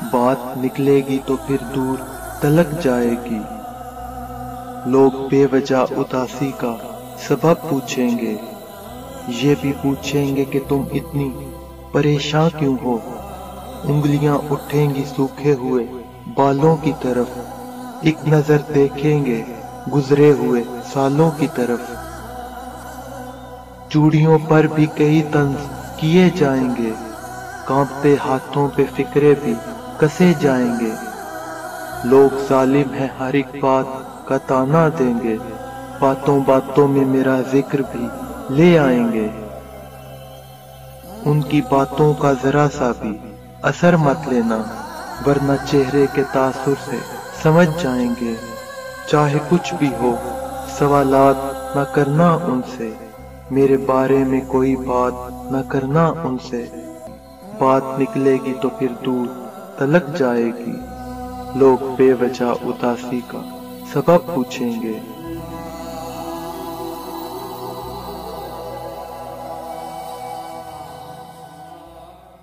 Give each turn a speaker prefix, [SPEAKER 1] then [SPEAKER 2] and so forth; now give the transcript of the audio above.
[SPEAKER 1] बात निकलेगी तो फिर दूर तलक जाएगी। लोग बेवजह उदासी का सबब पूछेंगे, ये भी पूछेंगे कि तुम इतनी परेशान क्यों हो। उंगलियां उठेंगी सूखे हुए बालों की तरफ, एक नजर देखेंगे गुजरे हुए सालों की तरफ। चूड़ियों पर भी कई तंज किए जाएंगे, कांपते हाथों पे फिक्रे भी कसे जाएंगे। लोग जालिम है हर एक बात का ताना देंगे, बातों बातों में मेरा जिक्र भी ले आएंगे। उनकी बातों का जरा सा भी असर मत लेना, वरना चेहरे के तासुर से समझ जाएंगे। चाहे कुछ भी हो सवालात न करना उनसे, मेरे बारे में कोई बात न करना उनसे। बात निकलेगी तो फिर दूर तलक जाएगी। लोग बेवजह उदासी का सबब पूछेंगे,